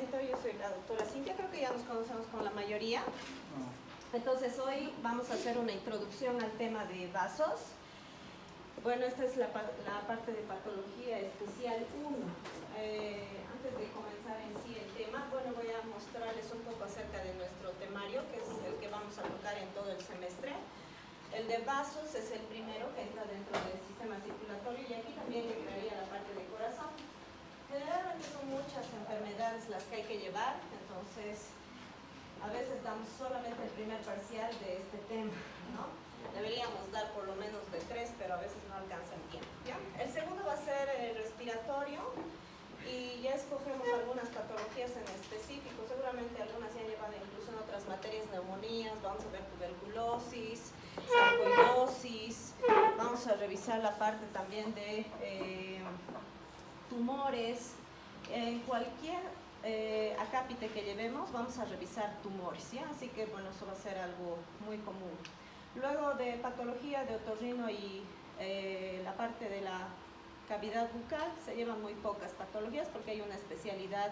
presento, yo soy la doctora Cintia, creo que ya nos conocemos con la mayoría. Entonces hoy vamos a hacer una introducción al tema de vasos. Bueno, esta es la parte de patología especial 1. Antes de comenzar en sí el tema, bueno, voy a mostrarles un poco acerca de nuestro temario, que es el que vamos a tocar en todo el semestre. El de vasos es el primero que entra dentro del sistema circulatorio y aquí también entraría la parte de corazón. Generalmente son muchas enfermedades las que hay que llevar, entonces a veces damos solamente el primer parcial de este tema, ¿no? Deberíamos dar por lo menos de 3, pero a veces no alcanza el tiempo, ¿ya? El segundo va a ser el respiratorio y ya escogemos algunas patologías en específico, seguramente algunas se han llevado incluso en otras materias, neumonías, vamos a ver tuberculosis, sarcoidosis, vamos a revisar la parte también de tumores. En cualquier acápite que llevemos vamos a revisar tumores, ¿ya? Así que bueno, eso va a ser algo muy común. Luego de patología de otorrino y la parte de la cavidad bucal se llevan muy pocas patologías porque hay una especialidad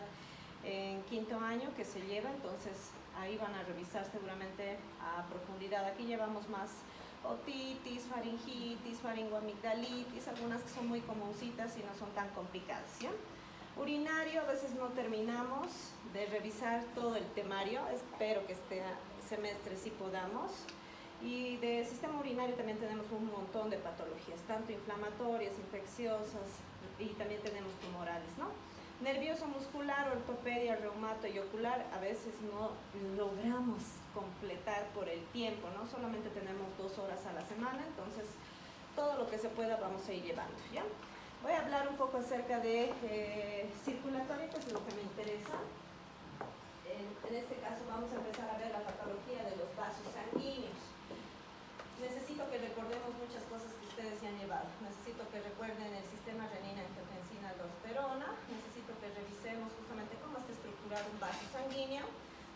en quinto año que se lleva, entonces ahí van a revisar seguramente a profundidad. Aquí llevamos más otitis, faringitis, faringoamigdalitis, algunas que son muy comuncitas y no son tan complicadas, ¿ya? Urinario, a veces no terminamos de revisar todo el temario, espero que este semestre sí podamos. Y de sistema urinario también tenemos un montón de patologías, tanto inflamatorias, infecciosas y también tenemos tumorales, ¿no? Nervioso muscular, ortopedia, reumato y ocular, a veces no logramos completar por el tiempo, ¿no? Solamente tenemos 2 horas a la semana, entonces todo lo que se pueda vamos a ir llevando, ¿ya? Voy a hablar un poco acerca de circulatorio, que es lo que me interesa. En este caso vamos a empezar a ver la patología de los vasos sanguíneos. Necesito que recordemos muchas cosas que ustedes ya han llevado. Necesito que recuerden el sistema renina-angiotensina-aldosterona. Necesito que revisemos justamente cómo está estructurado un vaso sanguíneo.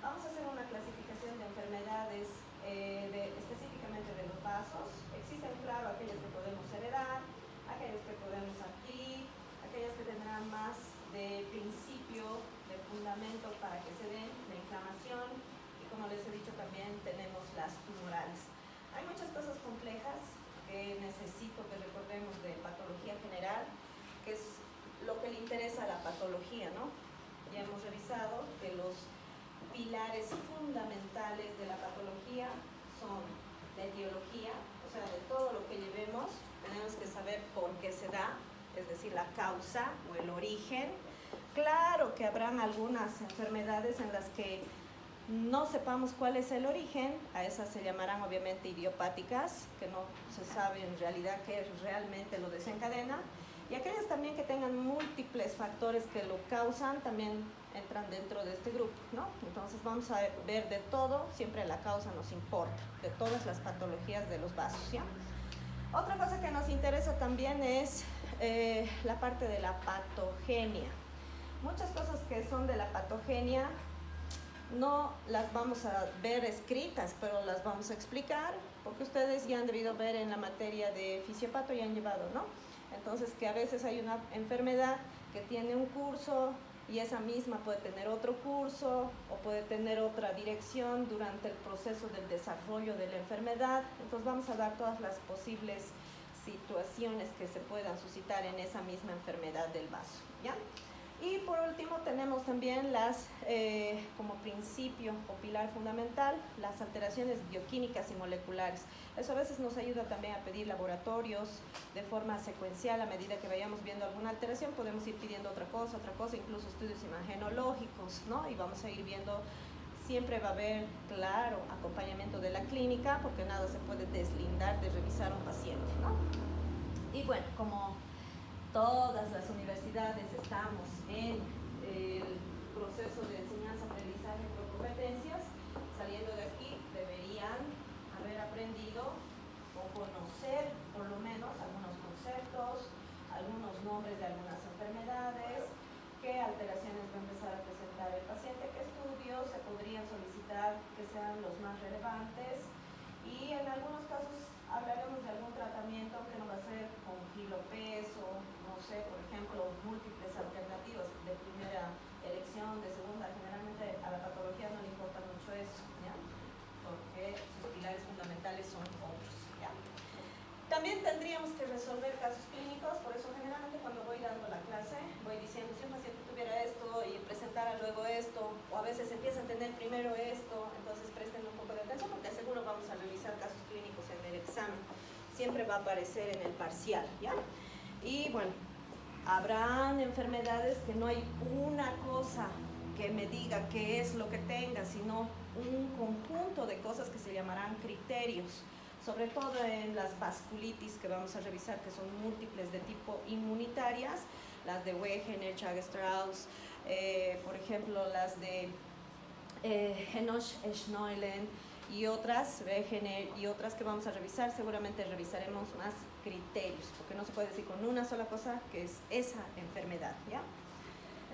Vamos a hacer una clasificación de enfermedades específicamente de los vasos. Existen, claro, aquellas que podemos heredar, aquellas que podemos adquirir, aquellas que tendrán más de principio, de fundamento para que se den, la inflamación, y como les he dicho también tenemos las tumorales. Hay muchas cosas complejas que necesito que recordemos de patología general, que es lo que le interesa a la patología, ¿no? Ya hemos revisado que los pilares fundamentales de la patología son la etiología, o sea, de todo lo que llevemos, tenemos que saber por qué se da, es decir, la causa o el origen. Claro que habrán algunas enfermedades en las que no sepamos cuál es el origen, a esas se llamarán obviamente idiopáticas, que no se sabe en realidad qué realmente lo desencadena, y aquellas también que tengan múltiples factores que lo causan también entran dentro de este grupo, ¿no? Entonces vamos a ver de todo, siempre la causa nos importa, de todas las patologías de los vasos, ¿ya? Otra cosa que nos interesa también es la parte de la patogenia. Muchas cosas que son de la patogenia no las vamos a ver escritas, pero las vamos a explicar, porque ustedes ya han debido ver en la materia de fisiopato, ya han llevado, ¿no? Entonces, que a veces hay una enfermedad que tiene un curso y esa misma puede tener otro curso o puede tener otra dirección durante el proceso del desarrollo de la enfermedad. Entonces, vamos a dar todas las posibles situaciones que se puedan suscitar en esa misma enfermedad del vaso, ¿ya? Y por último tenemos también las, como principio o pilar fundamental, las alteraciones bioquímicas y moleculares. Eso a veces nos ayuda también a pedir laboratorios de forma secuencial. A medida que vayamos viendo alguna alteración podemos ir pidiendo otra cosa, incluso estudios imagenológicos, ¿no? Y vamos a ir viendo, siempre va a haber, claro, acompañamiento de la clínica, porque nada se puede deslindar de revisar a un paciente, ¿no? Y bueno, como todas las universidades estamos en el proceso de enseñanza, aprendizaje por competencias, saliendo de aquí deberían haber aprendido o conocer por lo menos algunos conceptos, algunos nombres de algunas enfermedades, qué alteraciones va a empezar a presentar el paciente, qué estudios se podrían solicitar que sean los más relevantes, y en algunos casos hablaremos de algún tratamiento que no va a ser con kilopeso, no sé, por ejemplo, múltiples alternativas de primera elección, de segunda siempre va a aparecer en el parcial, ¿ya? Y bueno, habrán enfermedades que no hay una cosa que me diga qué es lo que tenga, sino un conjunto de cosas que se llamarán criterios, sobre todo en las vasculitis que vamos a revisar, que son múltiples de tipo inmunitarias, las de Wegener, Chag-Strauss, por ejemplo las de Henoch-Schnoelen y otras, Wegener y otras que vamos a revisar. Seguramente revisaremos más criterios, porque no se puede decir con una sola cosa que es esa enfermedad, ¿ya?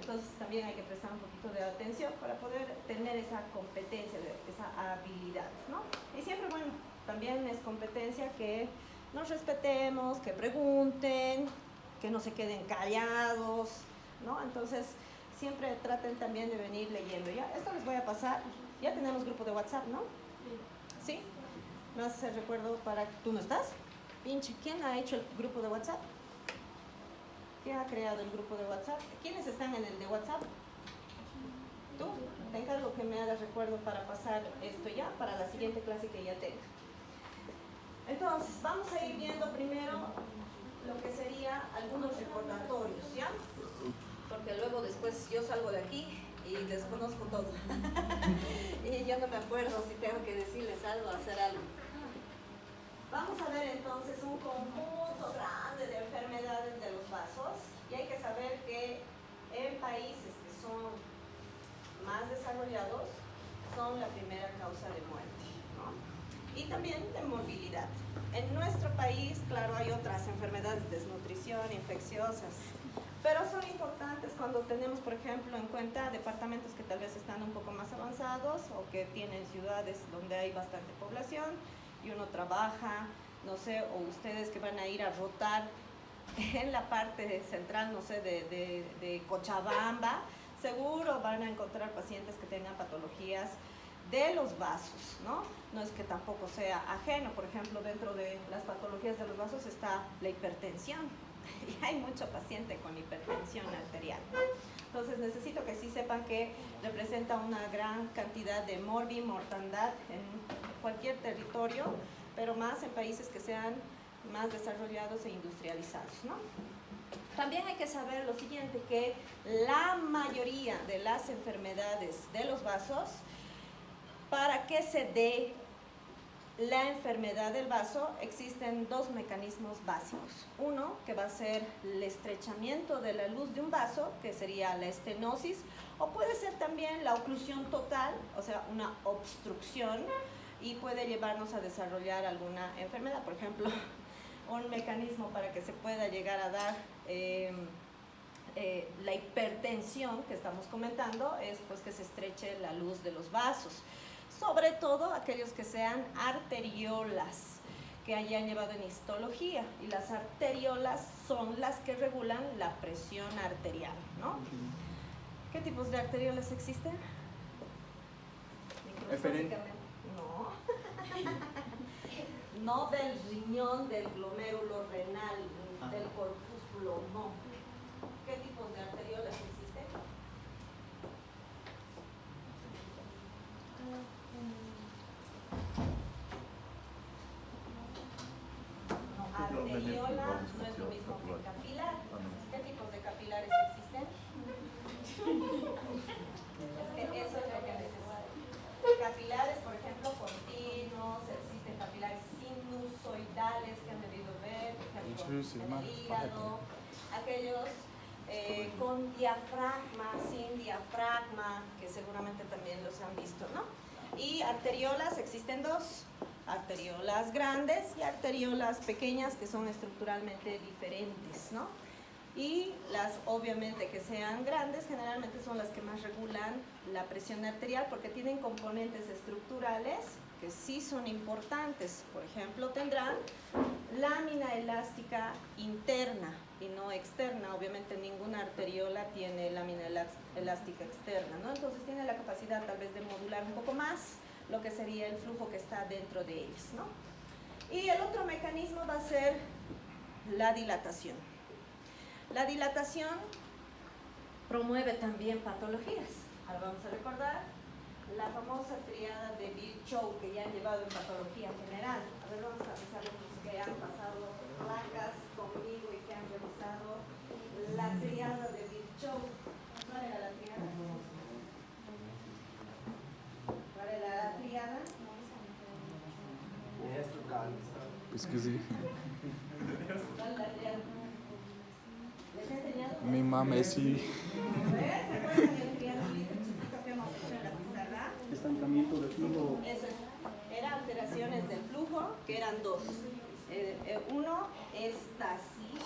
Entonces también hay que prestar un poquito de atención para poder tener esa competencia, esa habilidad, ¿no? Y siempre, bueno, también es competencia que nos respetemos, que pregunten, que no se queden callados, ¿no? Entonces siempre traten también de venir leyendo, ¿ya? Esto les voy a pasar, ya tenemos grupo de WhatsApp, ¿no? ¿Sí? ¿Me haces el recuerdo para... ¿Tú no estás? Pinche, ¿quién ha hecho el grupo de WhatsApp? ¿Quién ha creado el grupo de WhatsApp? ¿Quiénes están en el de WhatsApp? ¿Tú? Te encargo que me hagas recuerdo para pasar esto ya, para la siguiente clase que ya tenga. Entonces, vamos a ir viendo primero lo que sería algunos recordatorios, ¿ya? Porque luego después yo salgo de aquí y desconozco todo. Y yo no me acuerdo si tengo que decirles algo o hacer algo. Vamos a ver entonces un conjunto grande de enfermedades de los vasos, y hay que saber que en países que son más desarrollados son la primera causa de muerte, ¿no? Y también de morbilidad. En nuestro país, claro, hay otras enfermedades, desnutrición, infecciosas, pero son importantes cuando tenemos, por ejemplo, en cuenta departamentos que tal vez están un poco más avanzados o que tienen ciudades donde hay bastante población y uno trabaja, no sé, o ustedes que van a ir a rotar en la parte central, no sé, de Cochabamba, seguro van a encontrar pacientes que tengan patologías de los vasos, ¿no? No es que tampoco sea ajeno. Por ejemplo, dentro de las patologías de los vasos está la hipertensión, y hay mucho paciente con hipertensión arterial, ¿no? Entonces necesito que sí sepan que representa una gran cantidad de mortandad en cualquier territorio, pero más en países que sean más desarrollados e industrializados, ¿no? También hay que saber lo siguiente, que la mayoría de las enfermedades de los vasos, para que se dé la enfermedad del vaso, existen dos mecanismos básicos. Uno, que va a ser el estrechamiento de la luz de un vaso, que sería la estenosis, o puede ser también la oclusión total, o sea, una obstrucción, y puede llevarnos a desarrollar alguna enfermedad. Por ejemplo, un mecanismo para que se pueda llegar a dar la hipertensión que estamos comentando es pues que se estreche la luz de los vasos, sobre todo aquellos que sean arteriolas, que hayan llevado en histología, y las arteriolas son las que regulan la presión arterial, ¿no? ¿Qué tipos de arteriolas existen? Microscópicamente. No. No del riñón, del glomérulo renal, del corpúsculo, no. ¿Qué tipos de arteriolas existen? No, arteriola no es lo mismo que capilar. ¿Qué tipos de capilares existen? Es que eso es lo que necesito. Capilares, por ejemplo, continuos, existen capilares sinusoidales que han debido ver, por ejemplo, en el hígado, aquellos con diafragma, sin diafragma, que seguramente también los han visto, ¿no? Y arteriolas, existen dos, arteriolas grandes y arteriolas pequeñas, que son estructuralmente diferentes, ¿no? Y las, obviamente, que sean grandes, generalmente son las que más regulan la presión arterial, porque tienen componentes estructurales que sí son importantes. Por ejemplo, tendrán lámina elástica interna y no externa. Obviamente ninguna arteriola tiene lámina elástica externa, ¿no? Entonces tiene la capacidad tal vez de modular un poco más lo que sería el flujo que está dentro de ellos, ¿no? Y el otro mecanismo va a ser la dilatación. La dilatación promueve también patologías. Ahora vamos a recordar la famosa triada de Virchow que ya han llevado en patología general. A ver, vamos a empezar los que han pasado placas conmigo y que han revisado la triada de Virchow. ¿Cuál era la triada? ¿Cuál era la triada? Pues que sí. ¿Cuál es la triada? ¿Les he enseñado? Mi mamá sí. ¿Se acuerdan del triangulito chiquito que hemos hecho en la pizarra? Estancamiento de flujo. Eso es. Eran alteraciones del flujo, que eran dos. Uno, estasis,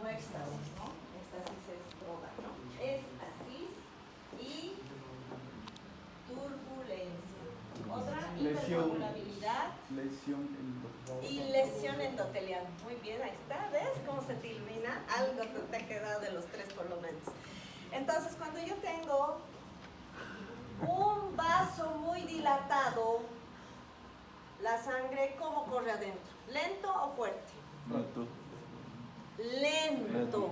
no éxtasis, ¿no? Éxtasis es droga, ¿no? Éxtasis y turbulencia. Otra, hipercoagulabilidad y lesión endotelial. Muy bien, ahí está. ¿Ves cómo se te ilumina? Algo te ha quedado de los tres por lo menos. Entonces, cuando yo tengo un vaso muy dilatado, la sangre, ¿cómo corre adentro? ¿Lento o fuerte? Lento.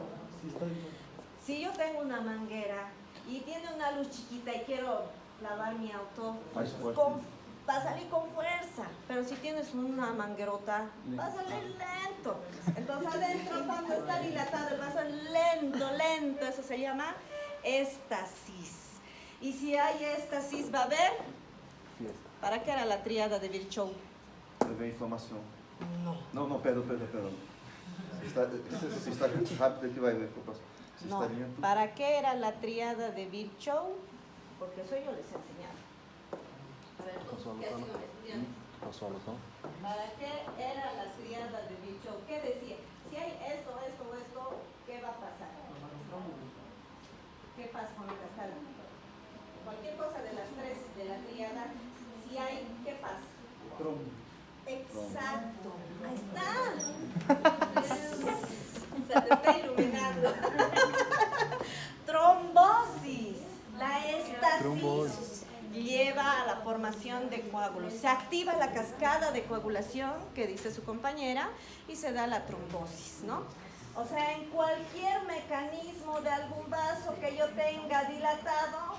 Si yo tengo una manguera y tiene una luz chiquita y quiero lavar mi auto, va a salir con fuerza. Pero si tienes una manguerota, va a salir lento. Entonces adentro, cuando está dilatado el vaso, lento. Eso se llama éxtasis. Y si hay éxtasis, va a haber... ¿Para qué era la triada de Virchow? Ver inflamação. No. Não, perdão. Se está rápido que vai ver. Se No. está lento. ¿Para qué era la triada de Virchow? Porque eso yo les he enseñado. A ver, ¿qué ha sido estudiando? ¿Para qué era la triada de Virchow? ¿Qué decía? Si hay esto, ¿qué va a pasar? ¿Qué pasa con la cascada? Cualquier cosa de las tres de la triada, si hay, ¿qué pasa? Exacto, ahí está. Se te está iluminando. Trombosis. La éxtasis lleva a la formación de coágulos. Se activa la cascada de coagulación que dice su compañera y se da la trombosis, ¿no? O sea, en cualquier mecanismo de algún vaso que yo tenga dilatado,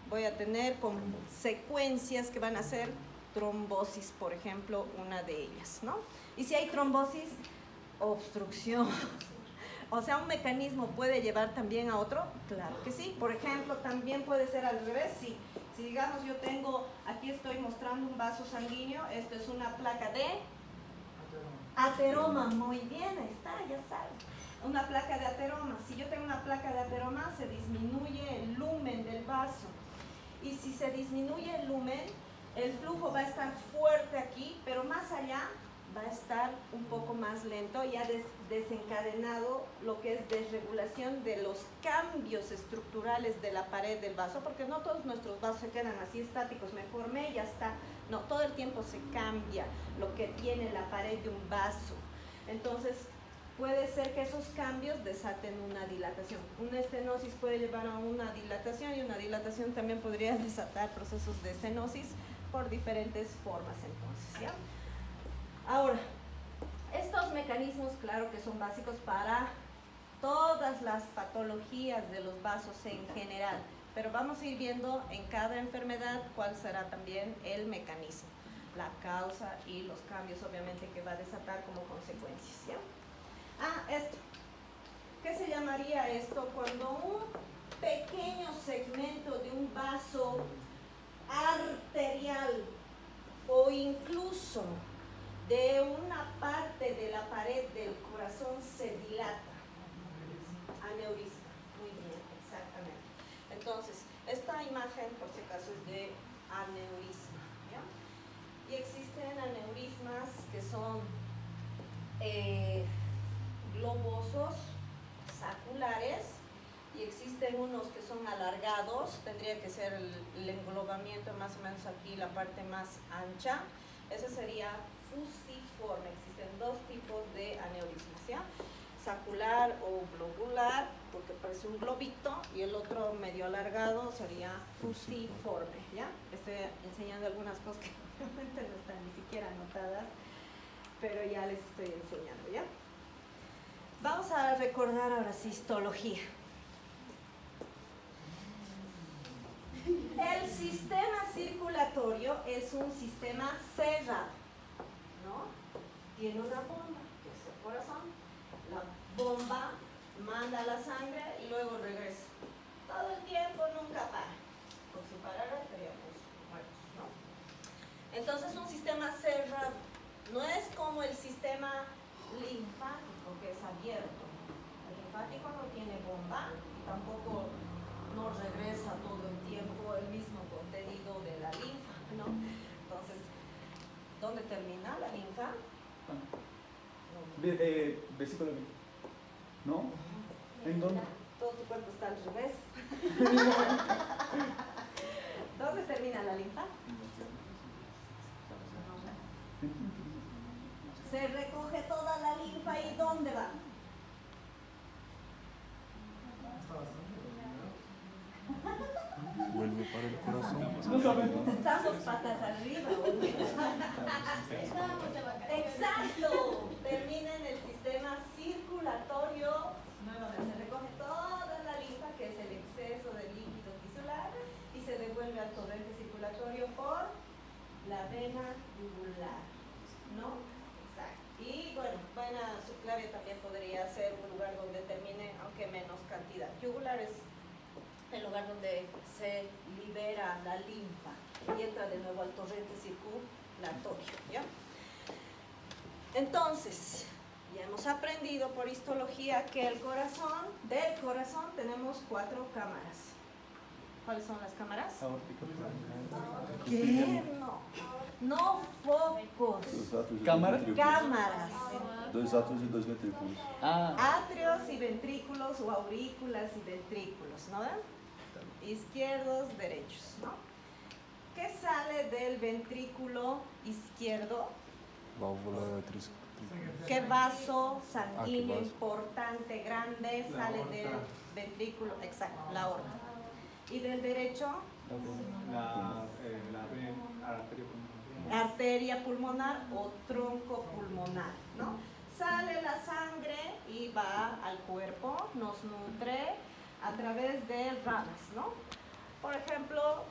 voy a tener consecuencias que van a ser trombosis, por ejemplo, una de ellas, ¿no? Y si hay trombosis, obstrucción. O sea, un mecanismo puede llevar también a otro, claro que sí. Por ejemplo, también puede ser al revés, sí. Si digamos yo tengo, aquí estoy mostrando un vaso sanguíneo, esto es una placa de ateroma, muy bien, ahí está, ya saben. Una placa de ateroma, si yo tengo una placa de ateroma, se disminuye el lumen del vaso. Y si se disminuye el lumen, el flujo va a estar fuerte aquí, pero más allá va a estar un poco más lento y ha desencadenado lo que es desregulación de los cambios estructurales de la pared del vaso, porque no todos nuestros vasos se quedan así estáticos, me formé y ya está. No, todo el tiempo se cambia lo que tiene la pared de un vaso. Entonces, puede ser que esos cambios desaten una dilatación. Una estenosis puede llevar a una dilatación y una dilatación también podría desatar procesos de estenosis por diferentes formas entonces, ¿ya? Ahora, estos mecanismos claro que son básicos para todas las patologías de los vasos en general, pero vamos a ir viendo en cada enfermedad cuál será también el mecanismo, la causa y los cambios obviamente que va a desatar como consecuencias, ¿ya? Esto. ¿Qué se llamaría esto? Cuando un pequeño segmento de un vaso arterial o incluso de una parte de la pared del corazón se dilata. Aneurisma. Muy bien, exactamente. Entonces, esta imagen, por si acaso, es de aneurisma, ¿ya? Y existen aneurismas que son globosos, saculares, y existen unos que son alargados, tendría que ser el englobamiento más o menos aquí, la parte más ancha, ese sería fusiforme. Existen dos tipos de aneurismas, ¿ya? Sacular o globular, porque parece un globito, y el otro medio alargado sería fusiforme, ¿ya? Estoy enseñando algunas cosas que obviamente no están ni siquiera anotadas, pero ya les estoy enseñando, ¿ya? Vamos a recordar ahora sí histología. El sistema circulatorio es un sistema cerrado, ¿no? Tiene una bomba, que es el corazón. La bomba manda la sangre y luego regresa. Todo el tiempo, nunca para. Por si parara estaríamos muertos, ¿no? Entonces un sistema cerrado no es como el sistema linfático, que es abierto. El linfático no tiene bomba y tampoco no regresa todo el tiempo el mismo contenido de la linfa, ¿no? Entonces, ¿dónde termina la linfa? Versículo 20. ¿No? ¿En dónde? Todo tu cuerpo está al revés. ¿Dónde termina la linfa? Se recoge toda la linfa y ¿dónde va? Vuelve para el corazón. No sabemos. Estamos patas arriba. Exacto. Termina en el sistema circulatorio. Nuevamente se recoge toda la linfa, que es el exceso de líquido tisular, y se devuelve al torrente circulatorio por la vena yugular, ¿no? Exacto. Y bueno, vena subclavia también podría ser un lugar donde termine, aunque menos cantidad. Yugular es el lugar donde se libera la linfa y entra de nuevo al torrente circulatorio, ¿ya? Entonces, ya hemos aprendido por histología que del corazón tenemos 4 cámaras. ¿Cuáles son las cámaras? ¿Qué? No focos. Dois átrios e Câmara? dois ventrículos. Cámaras. 2 átrios e 2 ventrículos. Atrios y ventrículos o aurículas y ventrículos, ¿no ven? Izquierdos, derechos, ¿no? ¿Qué sale del ventrículo izquierdo? Válvula tris. ¿Qué vaso sanguíneo vaso. importante, grande, sale del ventrículo? Exacto, la aorta. ¿Y del derecho? Arteria pulmonar o tronco pulmonar, ¿no? Sale la sangre y va al cuerpo, nos nutre a través de ramas, ¿no? Por ejemplo,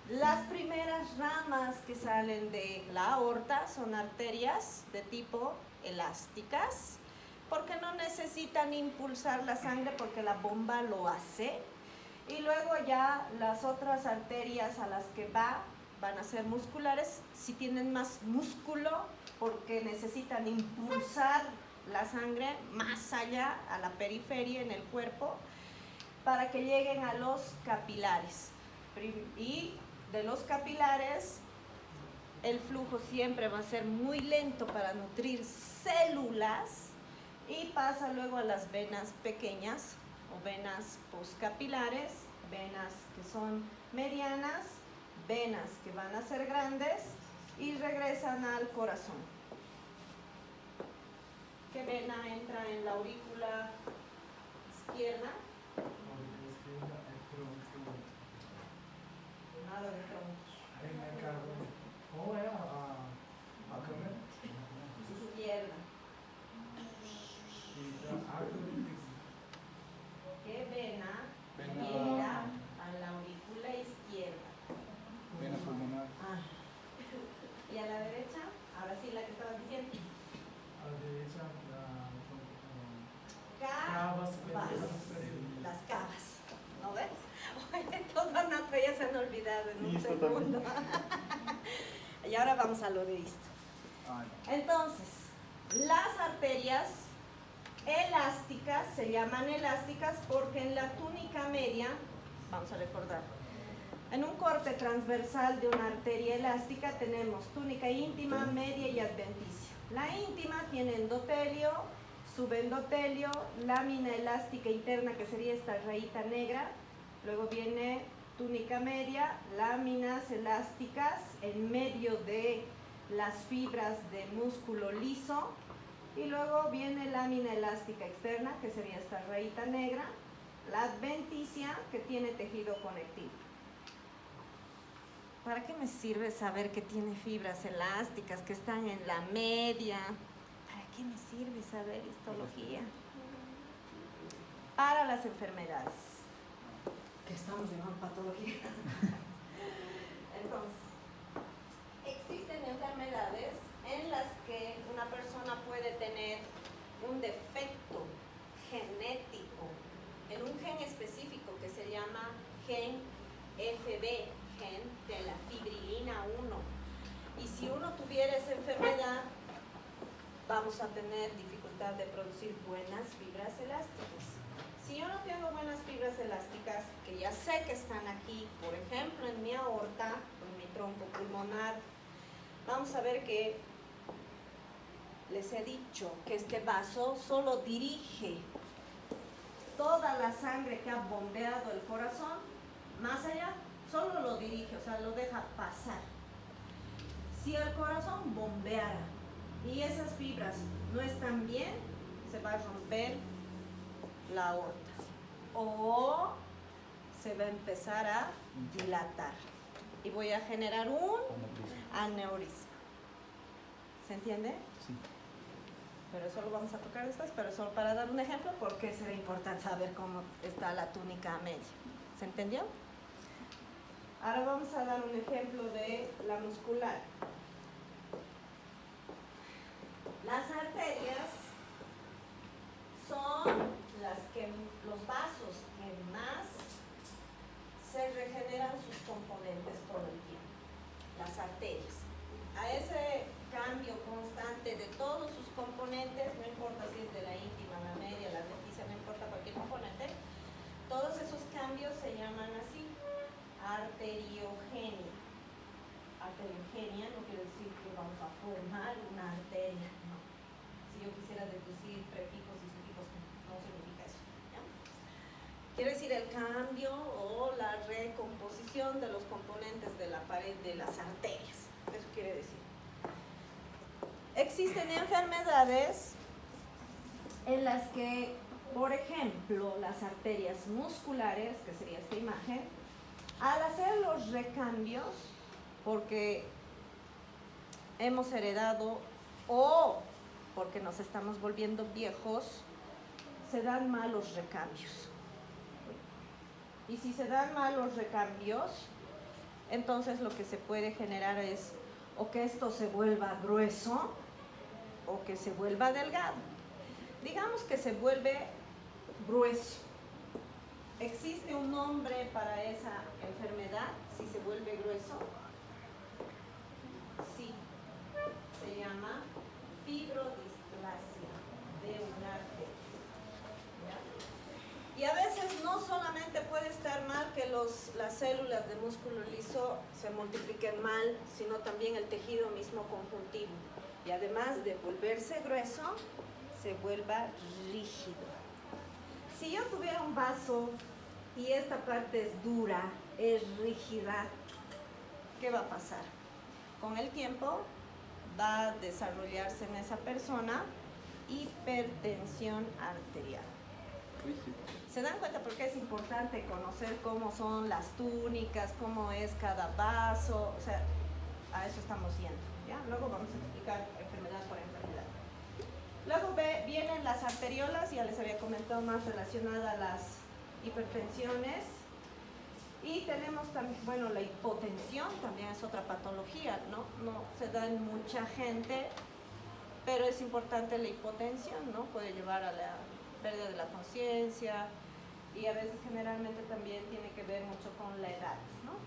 las primeras ramas que salen de la aorta son arterias de tipo elásticas, porque no necesitan impulsar la sangre porque la bomba lo hace. Y luego ya las otras arterias a las que van a ser musculares, si tienen más músculo, porque necesitan impulsar la sangre más allá, a la periferia en el cuerpo, para que lleguen a los capilares. Y de los capilares, el flujo siempre va a ser muy lento para nutrir células y pasa luego a las venas pequeñas o venas postcapilares, venas que son medianas, venas que van a ser grandes y regresan al corazón. ¿Qué vena entra en la aurícula izquierda? Nada de troncos. Izquierda. ¿Qué vena llega a la aurícula izquierda? Vena pulmonar. Ah. ¿Y a la derecha? Ahora sí, la que estabas diciendo. A la derecha, Cavas. Las cavas. ¿No ves? Oye, toda Nata ya se han olvidado en un Esto segundo. Y ahora vamos a lo de esto. Entonces, las arterias elásticas se llaman elásticas porque en la túnica media, vamos a recordar, en un corte transversal de una arteria elástica tenemos túnica íntima, media y adventicia. La íntima tiene endotelio, subendotelio, lámina elástica interna, que sería esta rayita negra. Luego viene túnica media, láminas elásticas en medio de las fibras de músculo liso. Y luego viene lámina elástica externa, que sería esta rayita negra. La adventicia, que tiene tejido conectivo. ¿Para qué me sirve saber que tiene fibras elásticas, que están en la media? ¿Para qué me sirve saber histología? Para las enfermedades, que estamos en patología. Entonces, vamos a tener dificultad de producir buenas fibras elásticas. Si yo no tengo buenas fibras elásticas, que ya sé que están aquí, por ejemplo, en mi aorta, en mi tronco pulmonar, vamos a ver que les he dicho que este vaso solo dirige toda la sangre que ha bombeado el corazón, más allá, solo lo dirige, o sea, lo deja pasar. Si el corazón bombeara y esas fibras no están bien, se va a romper la aorta o se va a empezar a dilatar y voy a generar un aneurisma. ¿Se entiende? Sí. Pero eso lo vamos a tocar después, pero solo para dar un ejemplo, porque será importante saber cómo está la túnica a media. ¿Se entendió? Ahora vamos a dar un ejemplo de la muscular. Las arterias son los vasos que más se regeneran sus componentes todo el tiempo. Las arterias. A ese cambio constante de todos sus componentes, no importa si es de la íntima, la media, la adventicia, no importa cualquier componente, todos esos cambios se llaman así, arteriogenia. Arteriogenia no quiere decir que vamos a formar una arteria, no. Si yo quisiera deducir prefijos y sufijos, no significa eso, ¿ya? Quiere decir el cambio o la recomposición de los componentes de la pared de las arterias. Eso quiere decir. Existen enfermedades en las que, por ejemplo, las arterias musculares, que sería esta imagen, al hacer los recambios, porque hemos heredado o porque nos estamos volviendo viejos, se dan malos recambios. Y si se dan malos recambios, entonces lo que se puede generar es o que esto se vuelva grueso o que se vuelva delgado. Digamos que se vuelve grueso. ¿Existe un nombre para esa enfermedad si se vuelve grueso? Sí, se llama fibrodisplasia de una arteria. ¿Ya? Y a veces no solamente puede estar mal que las células de músculo liso se multipliquen mal, sino también el tejido mismo conjuntivo. Y además de volverse grueso, se vuelva rígido. Si yo tuviera un vaso y esta parte es dura, es rígida, ¿qué va a pasar? Con el tiempo va a desarrollarse en esa persona hipertensión arterial. ¿Se dan cuenta por qué es importante conocer cómo son las túnicas, cómo es cada vaso? O sea, a eso estamos yendo, ¿ya? Luego vamos a explicar enfermedad por enfermedad. Luego vienen las arteriolas, ya les había comentado, más relacionada a las hipertensiones. Y tenemos también, bueno, la hipotensión también es otra patología, ¿no? No se da en mucha gente, pero es importante la hipotensión, ¿no? Puede llevar a la pérdida de la conciencia y a veces generalmente también tiene que ver mucho con la edad, ¿no?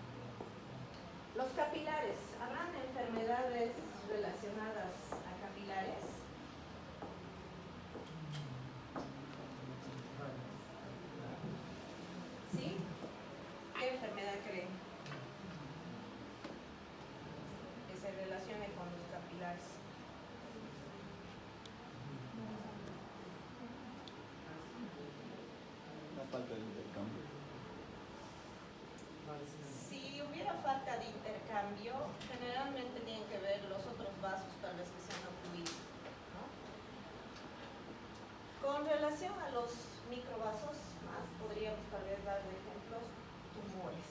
Los capilares, ¿habrán enfermedades relacionadas a capilares? ¿Sí? ¿Qué enfermedad creen que se relacione con los capilares? La falta de intercambio. Si hubiera falta de intercambio, generalmente tienen que ver los otros vasos tal vez que se han ocluido, ¿no? Con relación a los microvasos, más podríamos tal vez dar de ejemplos tumores.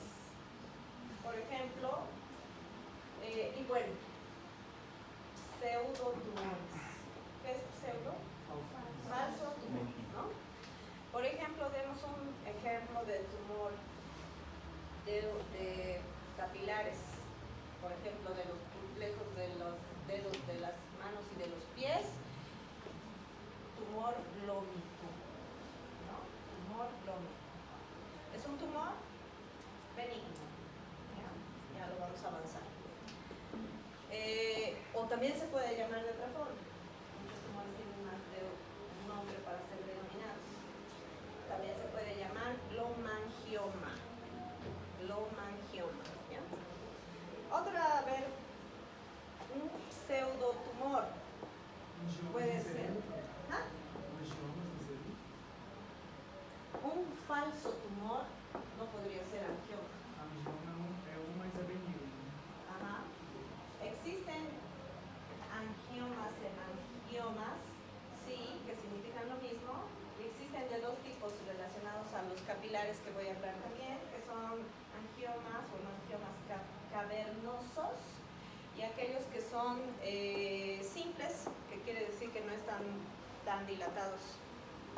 Por ejemplo, y bueno, pseudotumores. ¿Qué es pseudo? Falso tumor, ¿no? Por ejemplo, demos un ejemplo de tumor de capilares, por ejemplo, de los complejos de los dedos de las manos y de los pies, tumor glómico, ¿no? Tumor glómico. Es un tumor benigno, ya lo vamos a avanzar. O también se puede llamar de otra forma. tumores que voy a hablar también, que son angiomas o no angiomas cavernosos, y aquellos que son simples, que quiere decir que no están tan dilatados.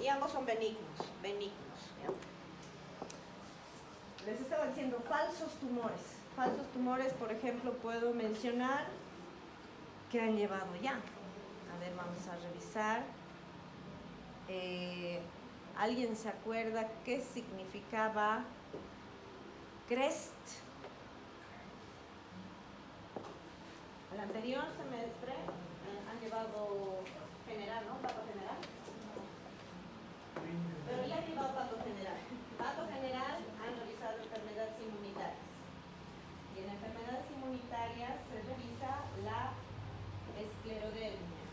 Y ambos son benignos, ¿ya? Les estaba diciendo falsos tumores. Falsos tumores, por ejemplo, puedo mencionar que han llevado ya. A ver, vamos a revisar. ¿Alguien se acuerda qué significaba CREST? El anterior semestre han llevado general, ¿no? Pato general. Pero ya han llevado pato general. Pato general han revisado enfermedades inmunitarias. Y en enfermedades inmunitarias se revisa la esclerodermia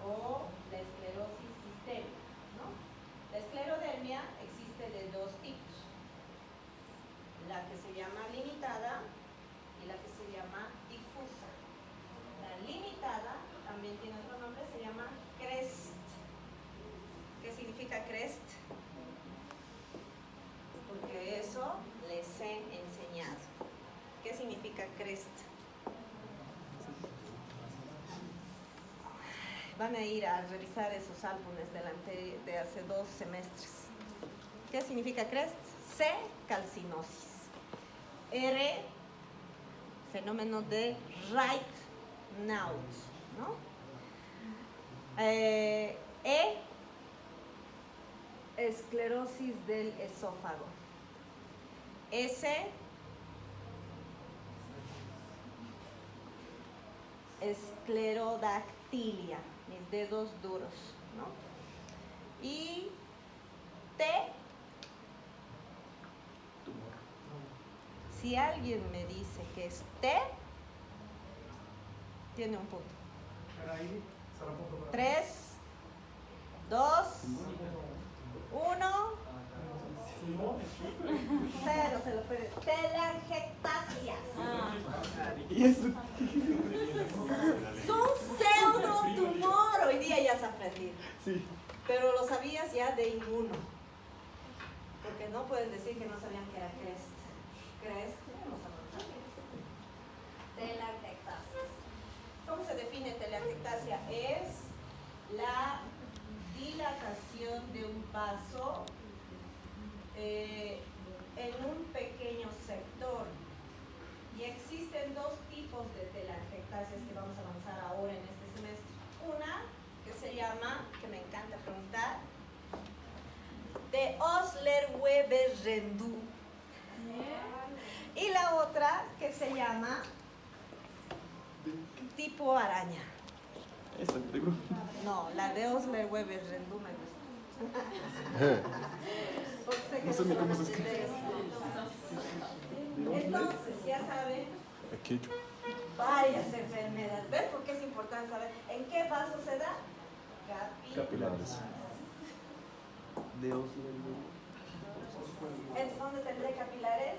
o la esclerosis sistémica, ¿no? La esclerodermia existe de dos tipos, la que se llama limitada y la que se llama difusa. La limitada también tiene otro nombre, se llama CREST. ¿Qué significa CREST? Porque eso les he enseñado. ¿Qué significa CREST? Van a ir a revisar esos álbumes de hace 2 semestres. ¿Qué significa CREST? C, calcinosis. R, fenómeno de Raynaud, ¿no? E, esclerosis del esófago. S, esclerodactilia, mis dedos duros, ¿no? Y T, Tumor. si alguien me dice que es T, tiene un punto. Pero ahí se lo apunto para 3, 2, 1, 0, se lo perdí. Telangiectasias. ¿Y eso? Son pseudotumor. Hoy día ya se aprendido. Sí. Pero lo sabías ya de ninguno. Porque no pueden decir que no sabían que era CREST. CREST, vamos a avanzar. Telangiectasias. ¿Cómo se define telangiectasia? Es la dilatación de un vaso en un pequeño sector. Y existen 2 tipos de telangiectasias que vamos a avanzar ahora en este semestre. Una que se llama, que me encanta preguntar, de Osler-Weber-Rendu. Y la otra que se llama tipo araña. Esta, seguro. No, la de Osler-Weber-Rendu me gusta. Porque sé que No sé ni cómo se solamente escribe. de- Entonces, ya saben, Aqui, varias enfermedades. ¿Ves por qué es importante saber en qué vaso se da? capilares. Dios. ¿En dónde tendré capilares?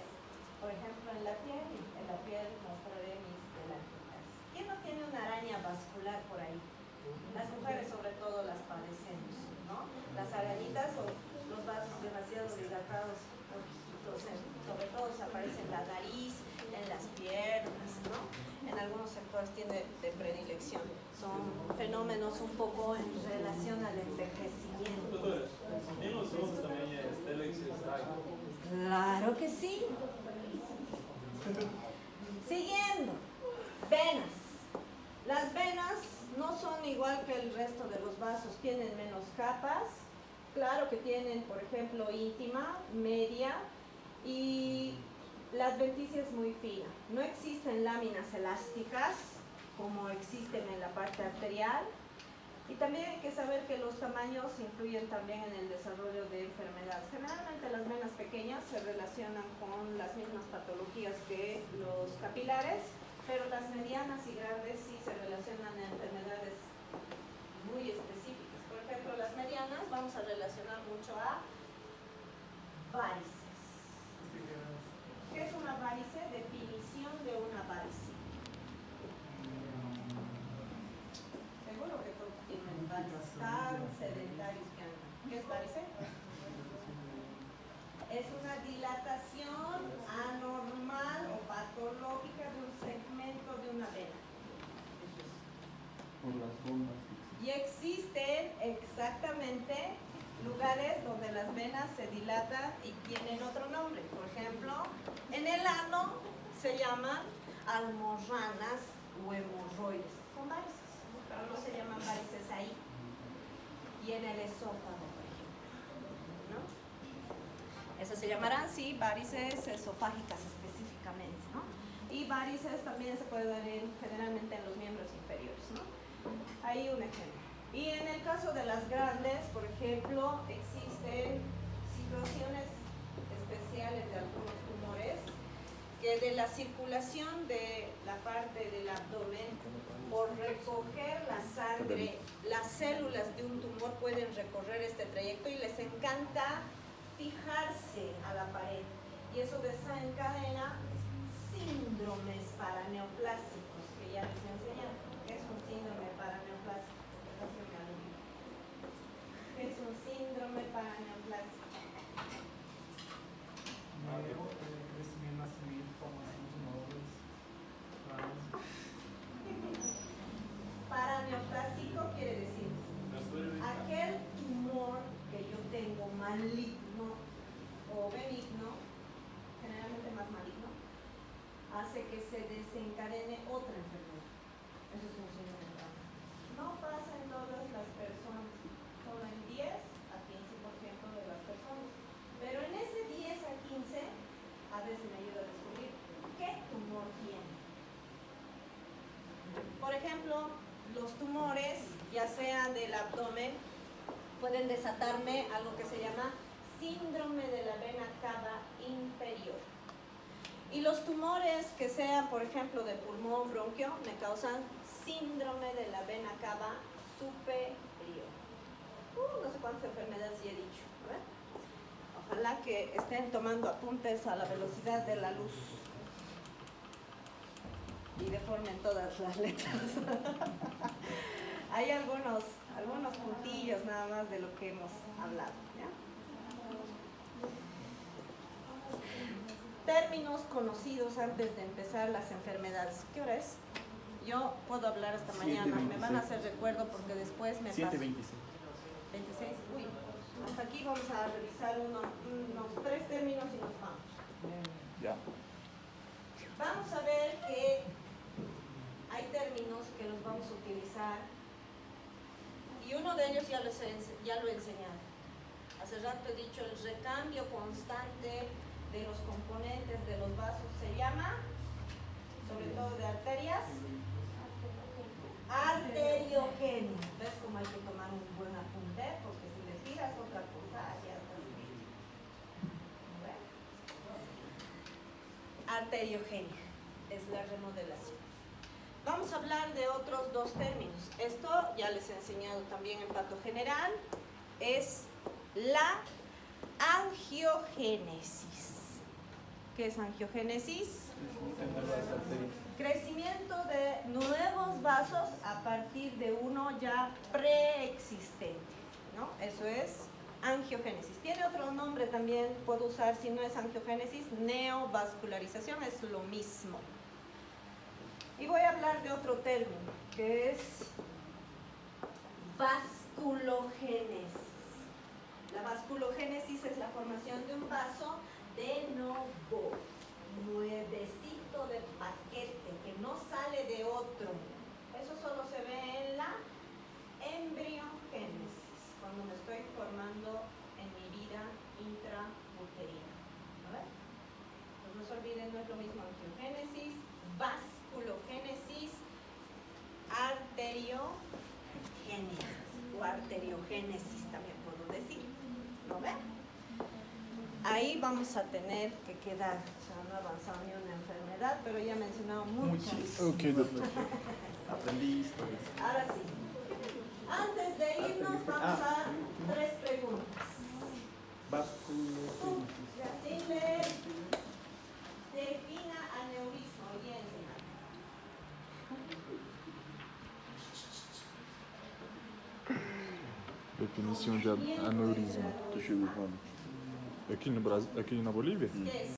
Por ejemplo, en la piel. En la piel mostraré mis telangiectasias. ¿Quién no tiene una araña vascular por ahí? Las mujeres sobre todo las padecemos, ¿no? Las arañitas o los vasos demasiado dilatados, rojitos, sobre todo se aparecen en la nariz, en las piernas, ¿no? En algunos sectores tiene de predilección. Son fenómenos un poco en relación al envejecimiento. En los ojos también es Telex está. Claro que sí. Siguiendo, venas. Las venas no son igual que el resto de los vasos, tienen menos capas. Claro que tienen, por ejemplo, íntima, media, y la adventicia es muy fina. No existen láminas elásticas como existen en la parte arterial. Y también hay que saber que los tamaños influyen también en el desarrollo de enfermedades. Generalmente las venas pequeñas se relacionan con las mismas patologías que los capilares, pero las medianas y grandes sí se relacionan en enfermedades muy específicas. Por ejemplo, las medianas vamos a relacionar mucho a varices. ¿Qué es una varice? Definición de una varice. Seguro que todos tienen varices tan sedentarios que andan. ¿Qué es varice? Es lugares donde las venas se dilatan y tienen otro nombre. Por ejemplo, en el ano se llaman almorranas o hemorroides. Son varices, ¿no? Pero no se llaman varices ahí. Y en el esófago, por ejemplo, ¿no? Esas se llamarán, sí, varices esofágicas específicamente, ¿no? Y varices también se puede dar generalmente en los miembros inferiores, ¿no? Ahí un ejemplo. Y en el caso de las grandes, por ejemplo, existen situaciones especiales de algunos tumores que de la circulación de la parte del abdomen, por recoger la sangre, las células de un tumor pueden recorrer este trayecto y les encanta fijarse a la pared. Y eso desencadena síndromes paraneoplásicos, que ya les he enseñado. ¿Qué es un síndrome paraneoplásico? ¿Qué es un síndrome paraneoplásico? Crescimento, nascimento, formação de novas. Paraneoplásico quiere decir aquel tumor que yo tengo maligno o benigno, generalmente más maligno, hace que se desencadene otra enfermedad. Eso es un síndrome paraneoplásico. No pasa en todas las personas, solo en 10 a 15% de las personas. Pero en ese 10 a 15, a veces me ayuda a descubrir qué tumor tiene. Por ejemplo, los tumores, ya sea del abdomen, pueden desatarme algo que se llama síndrome de la vena cava inferior. Y los tumores que sean, por ejemplo, de pulmón, bronquio, me causan síndrome de la vena cava superior. No sé cuántas enfermedades ya he dicho. ¿Ver? Ojalá que estén tomando apuntes a la velocidad de la luz y deformen todas las letras. Hay algunos puntillos nada más de lo que hemos hablado, ¿ya? Términos conocidos antes de empezar las enfermedades. ¿Qué hora es? Yo puedo hablar hasta mañana. Me van a hacer recuerdo porque después me paso. 7:26. 26. Uy, hasta aquí vamos a revisar unos 3 términos y nos vamos. Ya. Vamos a ver que hay términos que los vamos a utilizar y uno de ellos ya lo he enseñado. Hace rato he dicho el recambio constante de los componentes de los vasos se llama, sobre todo de arterias, arteriogenia. ¿Ves cómo hay que tomar un buen apunte? Porque si le tiras otra cosa, ya estás bien. Arteriogenia es la remodelación. Vamos a hablar de otros 2 términos. Esto ya les he enseñado también en patogeneral. Es la angiogénesis. ¿Qué es angiogénesis? Crecimiento de nuevos vasos a partir de uno ya preexistente, ¿no? Eso es angiogénesis. Tiene otro nombre también, puedo usar, si no es angiogénesis, neovascularización, es lo mismo. Y voy a hablar de otro término, que es vasculogénesis. La vasculogénesis es la formación de un vaso de novo, nuevecito de paquete, que no sale de otro. Eso solo se ve en la embriogénesis, cuando me estoy formando en mi vida intrauterina. ¿Vale? Pues no se olviden, no es lo mismo angiogénesis, vasculogénesis, arteriogenia o arteriogénesis también puedo decir. ¿No ven? Ahí vamos a tener que quedar. O sea, no ha avanzado ni una enfermedad, pero ya he mencionado muchas. Ok, doctor. Aprendí historia. Ahora sí. Antes de irnos, vamos a 3 preguntas. Vasculogénesis. Yacine, defina aneurisma. Hoy día enseñado. Definição de aneurisma. Deixa eu ver. Aqui no Brasil, aqui na Bolívia?